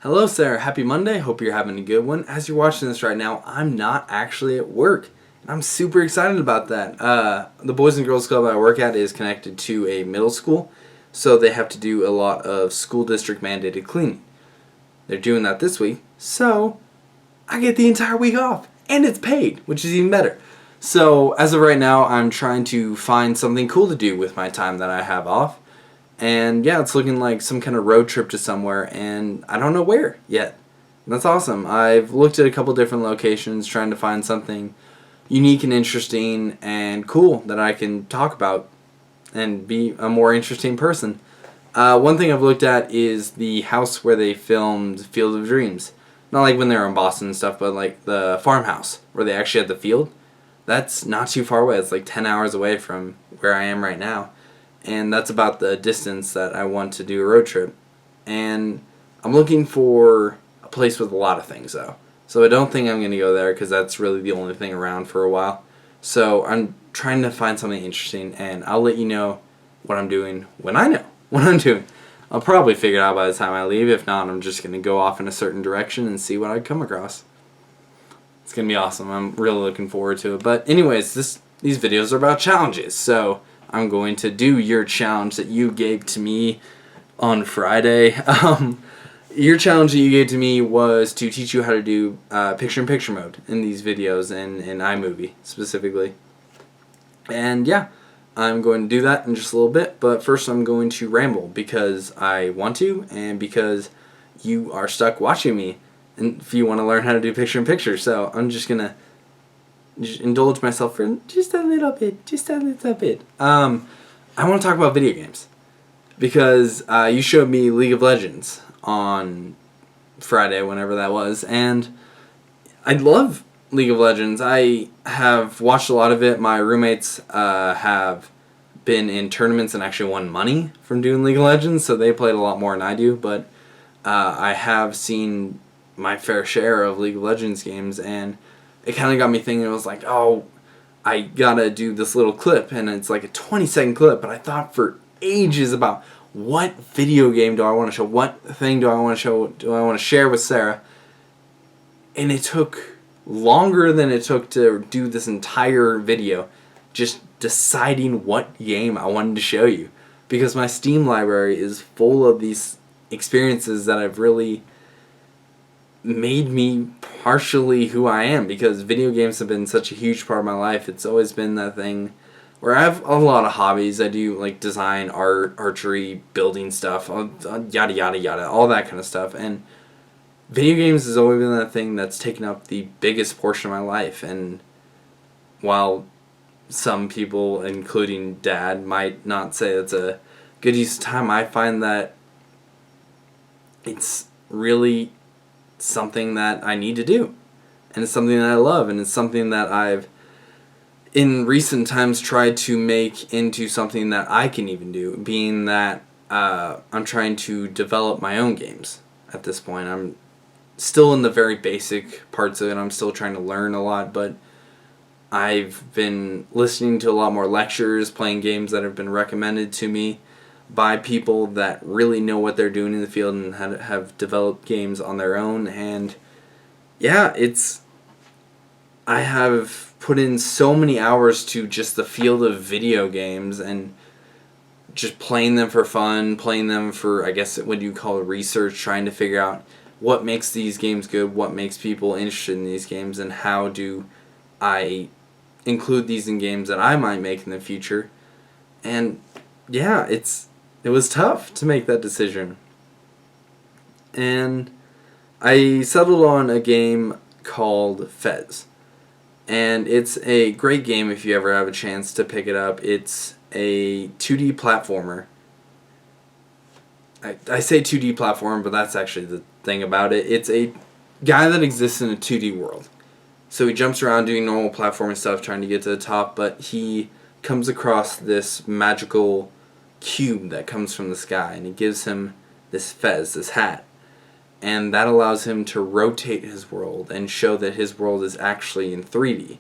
Hello, Sarah. Happy Monday. Hope you're having a good one. As you're watching this right now, I'm not actually at work. And I'm super excited about that. The Boys and Girls Club I work at is connected to a middle school, so they have to do a lot of school district mandated cleaning. They're doing that this week, so I get the entire week off. And it's paid, which is even better. So, as of right now, I'm trying to find something cool to do with my time that I have off. And yeah, it's looking like some kind of road trip to somewhere, and I don't know where yet. That's awesome. I've looked at a couple different locations trying to find something unique and interesting and cool that I can talk about and be a more interesting person. One thing I've looked at is the house where they filmed Field of Dreams. Not like when they were in Boston and stuff, but like the farmhouse where they actually had the field. That's not too far away. It's like 10 hours away from where I am right now. And that's about the distance that I want to do a road trip. And I'm looking for a place with a lot of things, though. So I don't think I'm going to go there because that's really the only thing around for a while. So I'm trying to find something interesting, and I'll let you know what I'm doing when I know what I'm doing. I'll probably figure it out by the time I leave. If not, I'm just going to go off in a certain direction and see what I come across. It's going to be awesome. I'm really looking forward to it. But anyways, these videos are about challenges, so I'm going to do your challenge that you gave to me on Friday. Your challenge that you gave to me was to teach you how to do picture-in-picture mode in these videos and in iMovie specifically. And yeah, I'm going to do that in just a little bit, but first I'm going to ramble because I want to and because you are stuck watching me and if you want to learn how to do picture-in-picture. So I'm just going to indulge myself for just a little bit. I want to talk about video games because you showed me League of Legends on Friday, whenever that was, and I love League of Legends. I have watched a lot of it. My roommates have been in tournaments and actually won money from doing League of Legends, so they played a lot more than I do, but I have seen my fair share of League of Legends games, and it kind of got me thinking. It was like, oh, I gotta do this little clip, and it's like a 20-second clip, but I thought for ages about what video game do I want to show, what thing do I want to show, do I want to share with Sarah, and it took longer than it took to do this entire video just deciding what game I wanted to show you, because my Steam library is full of these experiences that have really made me partially who I am, because video games have been such a huge part of my life. It's always been that thing where I have a lot of hobbies. I do like design, art, archery, building stuff, yada yada yada, all that kind of stuff, and video games has always been that thing that's taken up the biggest portion of my life. And while some people, including Dad, might not say that's a good use of time, I find that it's really something that I need to do, and it's something that I love, and it's something that I've in recent times tried to make into something that I can even do, being that I'm trying to develop my own games at this point. I'm still in the very basic parts of it. I'm still trying to learn a lot, but I've been listening to a lot more lectures, playing games that have been recommended to me by people that really know what they're doing in the field and have developed games on their own. And yeah, I have put in so many hours to just the field of video games and just playing them for fun, playing them for, I guess what you call research, trying to figure out what makes these games good, what makes people interested in these games, and how do I include these in games that I might make in the future. And yeah, it was tough to make that decision. And I settled on a game called Fez. And it's a great game if you ever have a chance to pick it up. It's a 2D platformer. I say 2D platformer, but that's actually the thing about it. It's a guy that exists in a 2D world. So he jumps around doing normal platforming stuff, trying to get to the top, but he comes across this magical cube that comes from the sky, and he gives him this fez, this hat, and that allows him to rotate his world and show that his world is actually in 3D,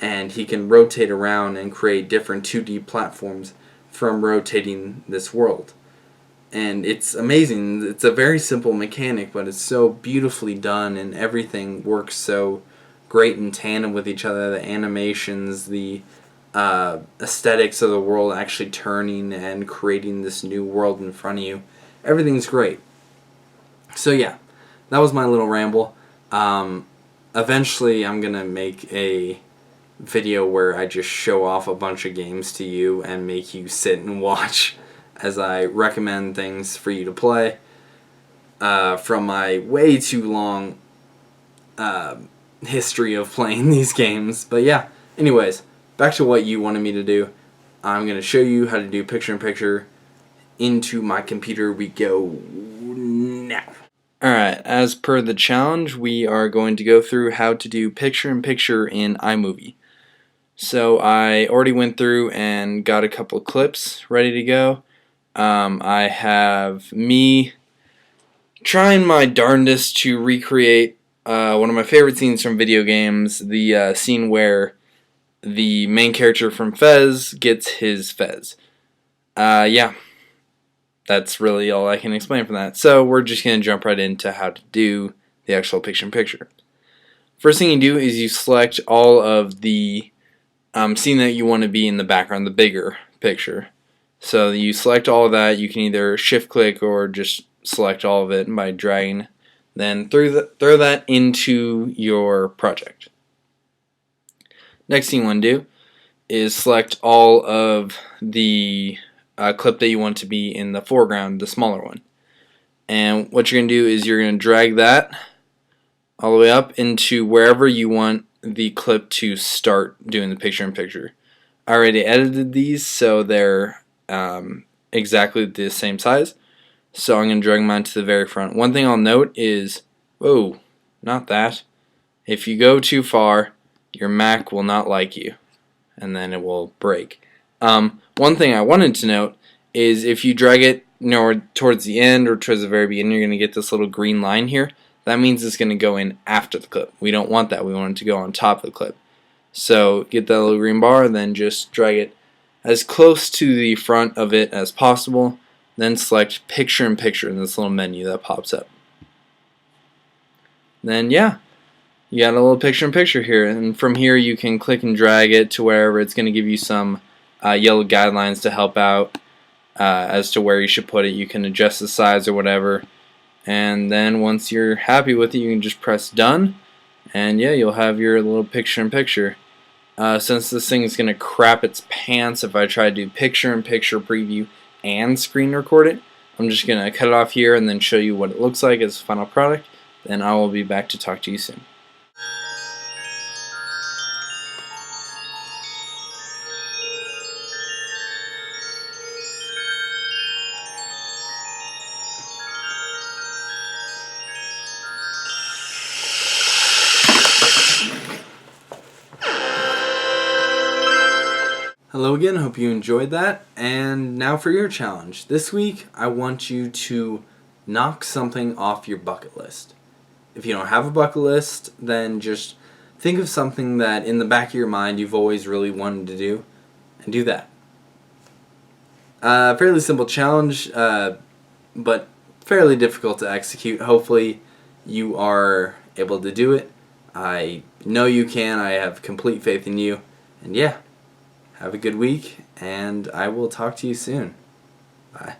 and he can rotate around and create different 2D platforms from rotating this world. and it's amazing. It's a very simple mechanic, but it's so beautifully done, and everything works so great in tandem with each other. The animations, the aesthetics of the world actually turning and creating this new world in front of you. Everything's great. So yeah, that was my little ramble. Eventually I'm going to make a video where I just show off a bunch of games to you and make you sit and watch as I recommend things for you to play from my way too long history of playing these games. But yeah, anyways, back to what you wanted me to do. I'm going to show you how to do picture-in-picture. Into my computer we go now. Alright, as per the challenge, we are going to go through how to do picture-in-picture in iMovie. So I already went through and got a couple clips ready to go. I have me trying my darndest to recreate one of my favorite scenes from video games, the scene where the main character from Fez gets his Fez. Yeah, that's really all I can explain from that. So we're just going to jump right into how to do the actual picture-in-picture. First thing you do is you select all of the scene that you want to be in the background, the bigger picture. So you select all of that. You can either shift click or just select all of it by dragging. Then throw that into your project. Next thing you want to do is select all of the clip that you want to be in the foreground, the smaller one. And what you're going to do is you're going to drag that all the way up into wherever you want the clip to start doing the picture-in-picture. I already edited these so they're exactly the same size. So I'm going to drag mine to the very front. One thing I'll note is, whoa, not that. If you go too far, your Mac will not like you, and then it will break. One thing I wanted to note is if you drag it towards the end or towards the very beginning, you're going to get this little green line here. That means it's going to go in after the clip. We don't want that. We want it to go on top of the clip. So get that little green bar, and then just drag it as close to the front of it as possible. Then select picture-in-picture in this little menu that pops up. Then yeah, you got a little picture-in-picture here, and from here you can click and drag it to wherever. It's going to give you some yellow guidelines to help out as to where you should put it. You can adjust the size or whatever, and then once you're happy with it, you can just press done, and yeah, you'll have your little picture-in-picture. Since this thing is going to crap its pants if I try to do picture-in-picture preview and screen record it, I'm just going to cut it off here and then show you what it looks like as a final product. Then I will be back to talk to you soon. Hello again, hope you enjoyed that. And now for your challenge. This week I want you to knock something off your bucket list. If you don't have a bucket list, then just think of something that in the back of your mind you've always really wanted to do, and do that. Fairly simple challenge, but fairly difficult to execute. Hopefully you are able to do it. I know you can. I have complete faith in you. And yeah, have a good week, and I will talk to you soon. Bye.